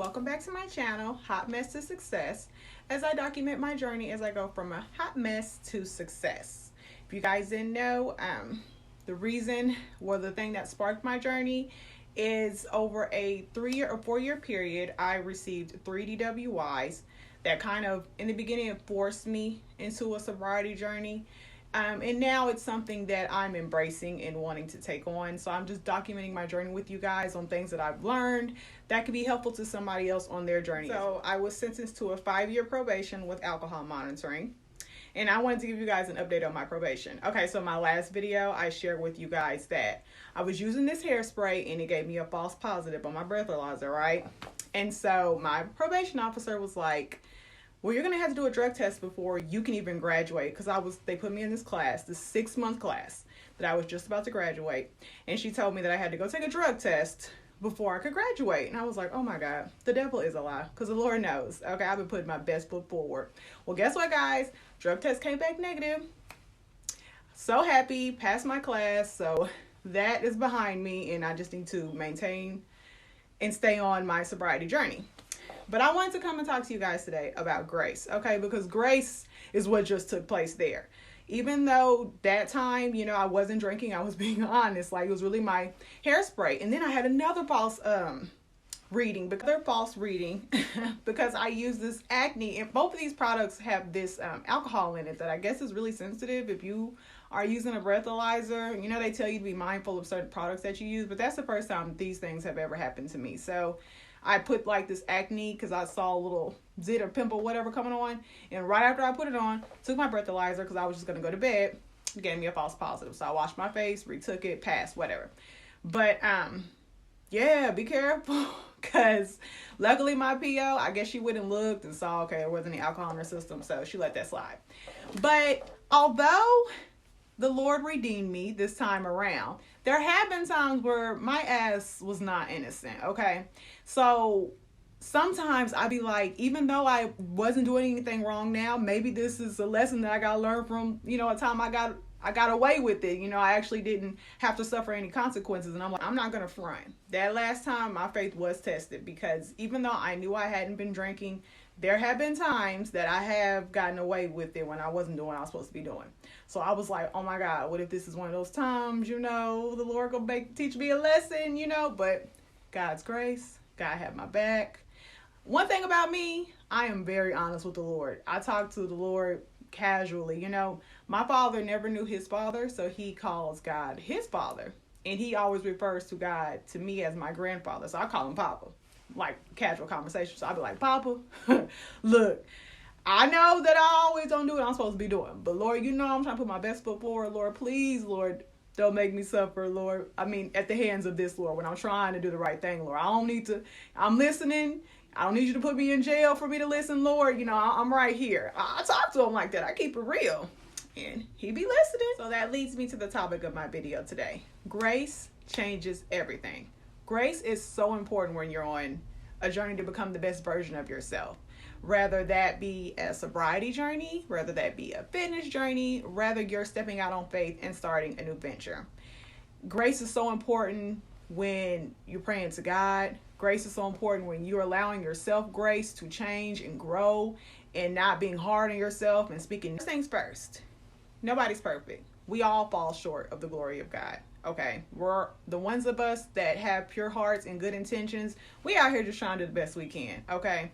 Welcome back to my channel, Hot Mess to Success, as I document my journey as I go from a hot mess to success. If you guys didn't know, the reason or the thing that sparked my journey is over a 3 or 4 year period, I received 3 DWIs that kind of, in the beginning, forced me into a sobriety journey. And now it's something that I'm embracing and wanting to take on. So I'm just documenting my journey with you guys on things that I've learned that could be helpful to somebody else on their journey. So I was sentenced to a 5-year probation with alcohol monitoring. And I wanted to give you guys an update on my probation. Okay, so my last video, I shared with you guys that I was using this hairspray and it gave me a false positive on my breathalyzer, right? And so my probation officer was like, well, you're going to have to do a drug test before you can even graduate. Because they put me in this class, this 6-month class that I was just about to graduate. And she told me that I had to go take a drug test before I could graduate. And I was like, oh my God, the devil is a lie. Because the Lord knows. Okay, I've been putting my best foot forward. Well, guess what, guys? Drug test came back negative. So happy, passed my class. So that is behind me. And I just need to maintain and stay on my sobriety journey. But I wanted to come and talk to you guys today about grace, okay? Because grace is what just took place there. Even though that time, I wasn't drinking, I was being honest. Like, it was really my hairspray. And then I had another false reading because I used this Acne. And both of these products have this alcohol in it that I guess is really sensitive. If you are using a breathalyzer, they tell you to be mindful of certain products that you use. But that's the first time these things have ever happened to me. So I put like this Acne because I saw a little zit or pimple, whatever, coming on. And right after I put it on, took my breathalyzer because I was just going to go to bed. It gave me a false positive. So I washed my face, retook it, passed, whatever. But, yeah, be careful. Because luckily my PO, I guess she went and looked and saw, okay, there wasn't any alcohol in her system. So she let that slide. But although the Lord redeemed me this time around, there have been times where my ass was not innocent, okay? So sometimes I be like, even though I wasn't doing anything wrong now, maybe this is a lesson that I got to learn from, a time I got away with it. I actually didn't have to suffer any consequences. And I'm like, I'm not going to front. That last time my faith was tested because even though I knew I hadn't been drinking, there have been times that I have gotten away with it when I wasn't doing what I was supposed to be doing. So I was like, oh my God, what if this is one of those times, the Lord gonna teach me a lesson, but God's grace, God had my back. One thing about me, I am very honest with the Lord. I talk to the Lord casually. My father never knew his father, so he calls God his father. And he always refers to God to me as my grandfather. So I call him Papa. Like casual conversation. So I'll be like, Papa, look, I know that I always don't do what I'm supposed to be doing. But Lord, I'm trying to put my best foot forward. Lord, please, Lord, don't make me suffer, Lord. At the hands of this, Lord, when I'm trying to do the right thing, Lord. I'm listening. I don't need you to put me in jail for me to listen, Lord. I'm right here. I talk to him like that. I keep it real. And he be listening. So that leads me to the topic of my video today. Grace changes everything. Grace is so important when you're on a journey to become the best version of yourself. Rather that be a sobriety journey, rather that be a fitness journey, rather you're stepping out on faith and starting a new venture. Grace is so important when you're praying to God. Grace is so important when you're allowing yourself grace to change and grow and not being hard on yourself and speaking things first. Nobody's perfect. We all fall short of the glory of God. Okay, we're the ones of us that have pure hearts and good intentions. We out here just trying to do the best we can. Okay,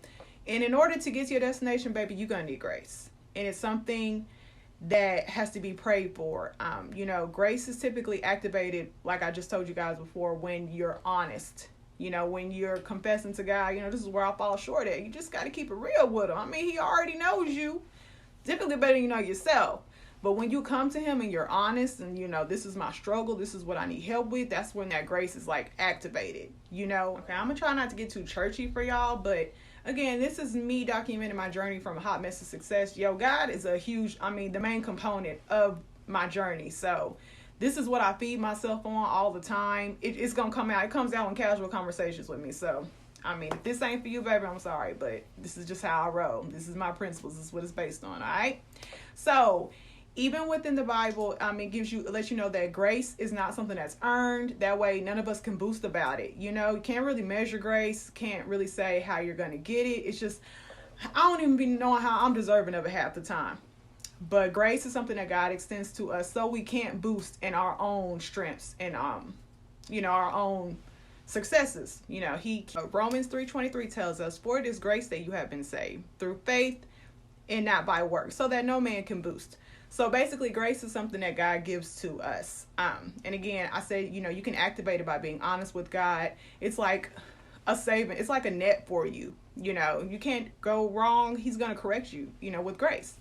and in order to get to your destination, baby, you're gonna need grace, and it's something that has to be prayed for. Grace is typically activated, like I just told you guys before, when you're honest. When you're confessing to God, this is where I fall short at. You just got to keep it real with him. He already knows you, typically better than you know yourself. But when you come to him and you're honest and, this is my struggle, this is what I need help with, that's when that grace is like activated, Okay, I'm going to try not to get too churchy for y'all. But again, this is me documenting my journey from a hot mess to success. God is a huge, the main component of my journey. So this is what I feed myself on all the time. It's going to come out. It comes out in casual conversations with me. So, if this ain't for you, baby, I'm sorry. But this is just how I roll. This is my principles. This is what it's based on. All right. So even within the Bible, it lets you know that grace is not something that's earned. That way, none of us can boast about it. You know, you can't really measure grace, can't really say how you're going to get it. It's just, I don't even be knowing how I'm deserving of it half the time. But grace is something that God extends to us, so we can't boost in our own strengths and our own successes. Romans 3:23 tells us, "For it is grace that you have been saved through faith, and not by works, so that no man can boast." So basically, grace is something that God gives to us. And again, I said, you can activate it by being honest with God. It's like a saving. It's like a net for you. You can't go wrong. He's going to correct you, with grace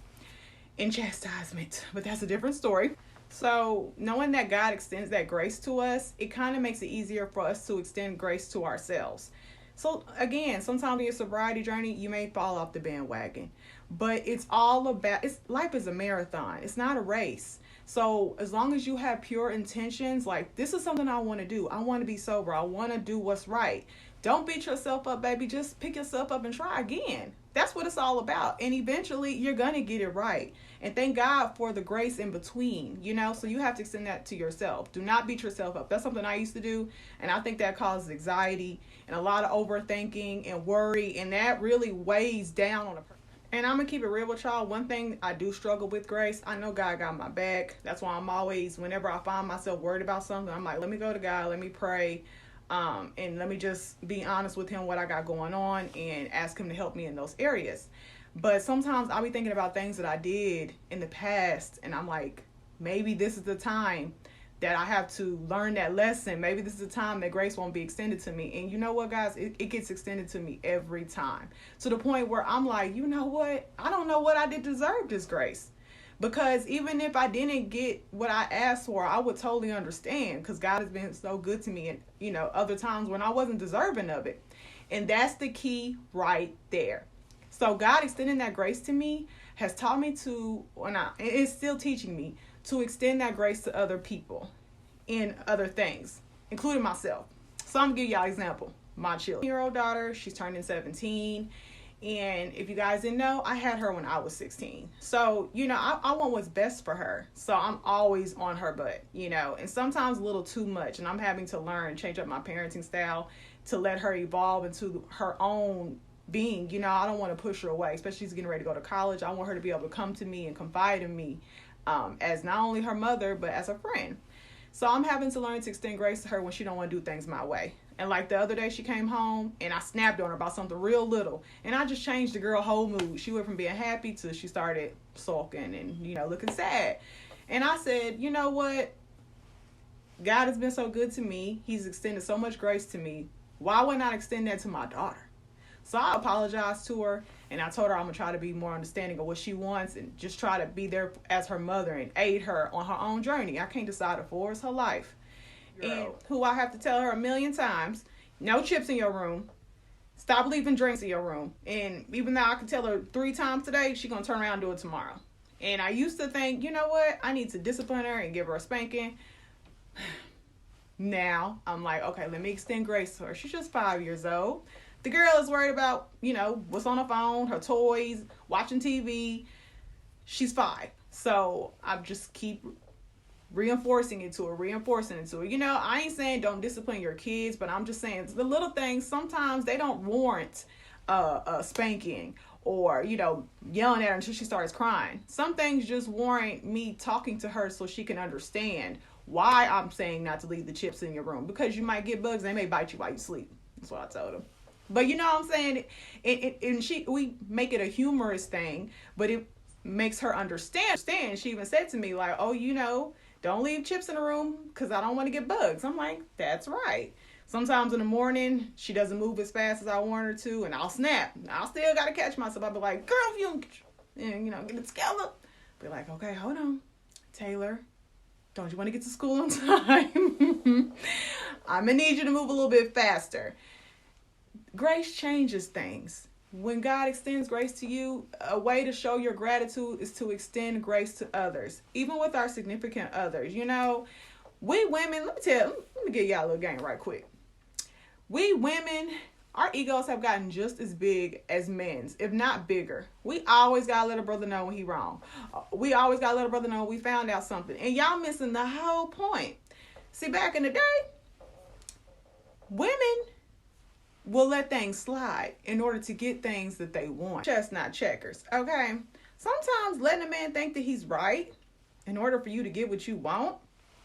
and chastisement. But that's a different story. So knowing that God extends that grace to us, it kind of makes it easier for us to extend grace to ourselves. So again, sometimes in your sobriety journey, you may fall off the bandwagon, but it's all about, life is a marathon. It's not a race. So as long as you have pure intentions, like, this is something I want to do. I want to be sober. I want to do what's right. Don't beat yourself up, baby. Just pick yourself up and try again. That's what it's all about. And eventually you're going to get it right. And thank God for the grace in between, so you have to extend that to yourself. Do not beat yourself up. That's something I used to do. And I think that causes anxiety and a lot of overthinking and worry. And that really weighs down on a person. And I'm going to keep it real with y'all. One thing I do struggle with, grace, I know God got my back. That's why I'm always, whenever I find myself worried about something, I'm like, let me go to God, let me pray. And let me just be honest with him what I got going on and ask him to help me in those areas. But sometimes I'll be thinking about things that I did in the past, and I'm like, maybe this is the time that I have to learn that lesson. Maybe this is the time that grace won't be extended to me. And you know what, guys? It gets extended to me every time, to the point where I'm like, you know what? I don't know what I did to deserve this grace. Because even if I didn't get what I asked for, I would totally understand, because God has been so good to me, and other times when I wasn't deserving of it. And that's the key right there. So God extending that grace to me has taught me it's still teaching me to extend that grace to other people in other things, including myself. So I'm gonna give y'all an example. My 10-year-old daughter, she's turning 17. And if you guys didn't know, I had her when I was 16. So, I want what's best for her. So I'm always on her butt, and sometimes a little too much. And I'm having to learn, change up my parenting style to let her evolve into her own being. I don't want to push her away, especially she's getting ready to go to college. I want her to be able to come to me and confide in me as not only her mother, but as a friend. So I'm having to learn to extend grace to her when she don't want to do things my way. And like the other day, she came home and I snapped on her about something real little. And I just changed the girl whole mood. She went from being happy to she started sulking and, looking sad. And I said, you know what? God has been so good to me. He's extended so much grace to me. Why would I not extend that to my daughter? So I apologized to her, and I told her I'm going to try to be more understanding of what she wants and just try to be there as her mother and aid her on her own journey. I can't decide it for her. It's her life. And who I have to tell her a million times, no chips in your room. Stop leaving drinks in your room. And even though I can tell her 3 times today, she's going to turn around and do it tomorrow. And I used to think, you know what? I need to discipline her and give her a spanking. Now, I'm like, okay, let me extend grace to her. She's just 5 years old. The girl is worried about, what's on her phone, her toys, watching TV. She's 5. So I just keep reinforcing it to her. I ain't saying don't discipline your kids, but I'm just saying the little things, sometimes they don't warrant a spanking or, yelling at her until she starts crying. Some things just warrant me talking to her so she can understand why I'm saying not to leave the chips in your room, because you might get bugs and they may bite you while you sleep. That's what I told her. But you know what I'm saying? We make it a humorous thing, but it makes her understand. She even said to me like, oh, don't leave chips in the room because I don't want to get bugs. I'm like, that's right. Sometimes in the morning, she doesn't move as fast as I want her to, and I'll snap. I'll still got to catch myself. I'll be like, girl, if you don't, get it together. Be like, okay, hold on. Taylor, don't you want to get to school on time? I'm going to need you to move a little bit faster. Grace changes things. When God extends grace to you, a way to show your gratitude is to extend grace to others, even with our significant others. We women, let me give y'all a little game right quick. We women our egos have gotten just as big as men's, if not bigger. We always gotta let a brother know when he wrong. We always gotta let a brother know when we found out something. And y'all missing the whole point. See, back in the day, women will let things slide in order to get things that they want. Chestnut checkers, okay? Sometimes letting a man think that he's right in order for you to get what you want,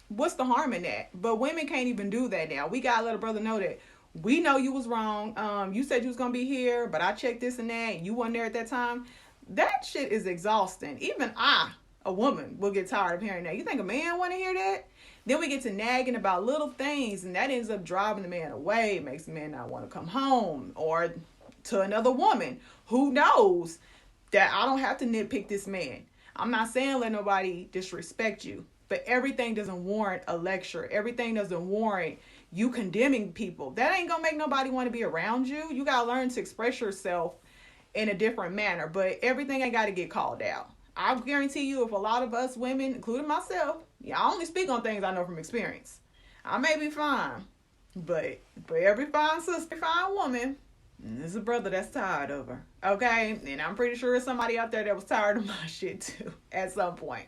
what's the harm in that? But women can't even do that now. We gotta let a brother know that we know you was wrong. You said you was gonna be here, but I checked this and that, and you weren't there at that time. That shit is exhausting. Even I, a woman, will get tired of hearing that. You think a man want to hear that? Then we get to nagging about little things, and that ends up driving the man away. It makes the man not want to come home or to another woman who knows that I don't have to nitpick this man. I'm not saying let nobody disrespect you, but everything doesn't warrant a lecture. Everything doesn't warrant you condemning people. That ain't gonna make nobody want to be around you. You gotta learn to express yourself in a different manner, but everything ain't gotta get called out. I guarantee you, if a lot of us women, including myself, I only speak on things I know from experience. I may be fine, but every fine sister, fine woman, there's a brother that's tired of her, okay? And I'm pretty sure there's somebody out there that was tired of my shit too at some point.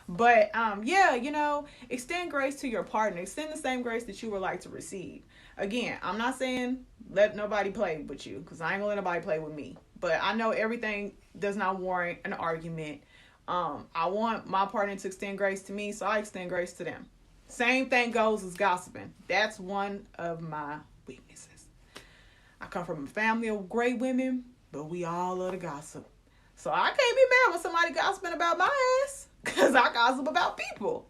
But yeah, extend grace to your partner. Extend the same grace that you would like to receive. Again, I'm not saying let nobody play with you, because I ain't gonna let nobody play with me. But I know everything does not warrant an argument. I want my partner to extend grace to me, so I extend grace to them. Same thing goes as gossiping. That's one of my weaknesses. I come from a family of great women, but we all love to gossip. So I can't be mad when somebody gossiping about my ass, because I gossip about people.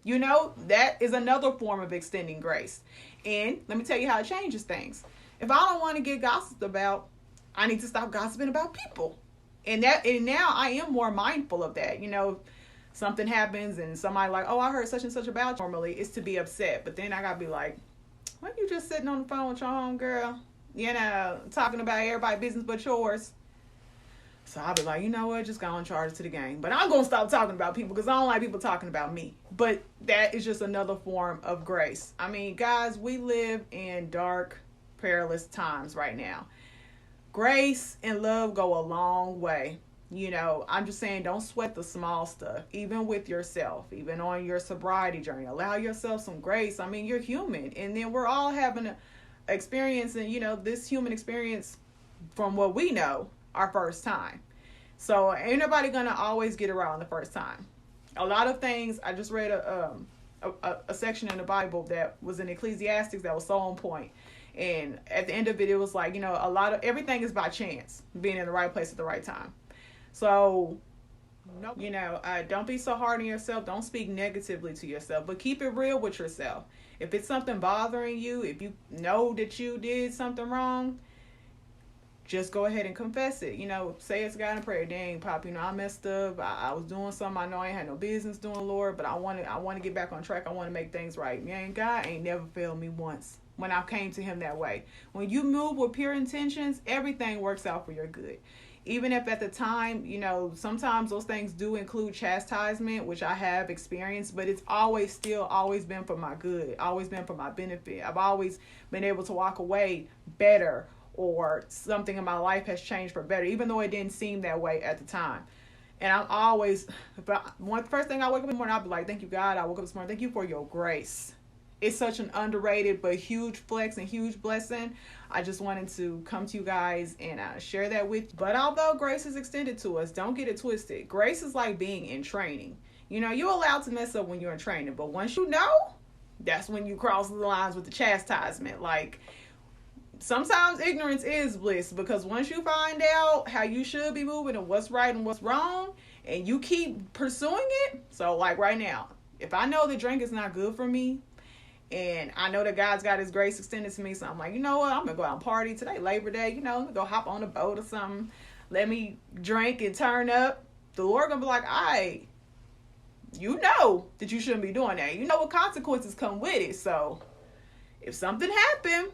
That is another form of extending grace. And let me tell you how it changes things. If I don't want to get gossiped about, I need to stop gossiping about people. And now I am more mindful of that. Something happens and somebody like, oh, I heard such and such about you. Normally it's to be upset. But then I got to be like, why you just sitting on the phone with your homegirl? Talking about everybody's business but yours. So I'll be like, you know what? Just go and charge to the game. But I'm going to stop talking about people because I don't like people talking about me. But that is just another form of grace. I mean, guys, we live in dark, perilous times right now. Grace and love go a long way. I'm just saying, don't sweat the small stuff, even with yourself, even on your sobriety journey. Allow yourself some grace. I mean, you're human. And then we're all having experience, and this human experience, from what we know, our first time. So ain't nobody gonna always get it right on the first time. A lot of things, I just read a section in the Bible that was in Ecclesiastes that was so on point. And at the end of it, it was like, a lot of everything is by chance, being in the right place at the right time. So, don't be so hard on yourself. Don't speak negatively to yourself, but keep it real with yourself. If it's something bothering you, if you know that you did something wrong, just go ahead and confess it. Say it's God in prayer. Dang, Pop, I messed up. I was doing something I know I ain't had no business doing, Lord, but I want to get back on track. I want to make things right. Man, God ain't never failed me once when I came to him that way. When you move with pure intentions, everything works out for your good. Even if at the time, sometimes those things do include chastisement, which I have experienced, but it's always been for my good, always been for my benefit. I've always been able to walk away better, or something in my life has changed for better, even though it didn't seem that way at the time. And I'm always, first thing I wake up in the morning, I'll be like, thank you, God. I woke up this morning. Thank you for your grace. It's such an underrated but huge flex and huge blessing. I just wanted to come to you guys and share that with you. But although grace is extended to us, don't get it twisted. Grace is like being in training. You're allowed to mess up when you're in training, but once you know, that's when you cross the lines with the chastisement. Like, sometimes ignorance is bliss, because once you find out how you should be moving and what's right and what's wrong, and you keep pursuing it. So like right now, if I know that drink is not good for me, and I know that God's got his grace extended to me, so I'm like, you know what, I'm gonna go out and party today, Labor Day, go hop on a boat or something, let me drink and turn up. The Lord gonna be like, all right, you know that you shouldn't be doing that. You know what consequences come with it. So if something happened,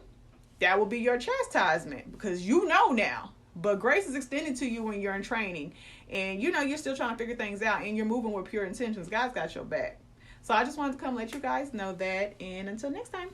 that will be your chastisement, because you know now. But grace is extended to you when you're in training, and you're still trying to figure things out, and you're moving with pure intentions. God's got your back. So I just wanted to come let you guys know that, and until next time.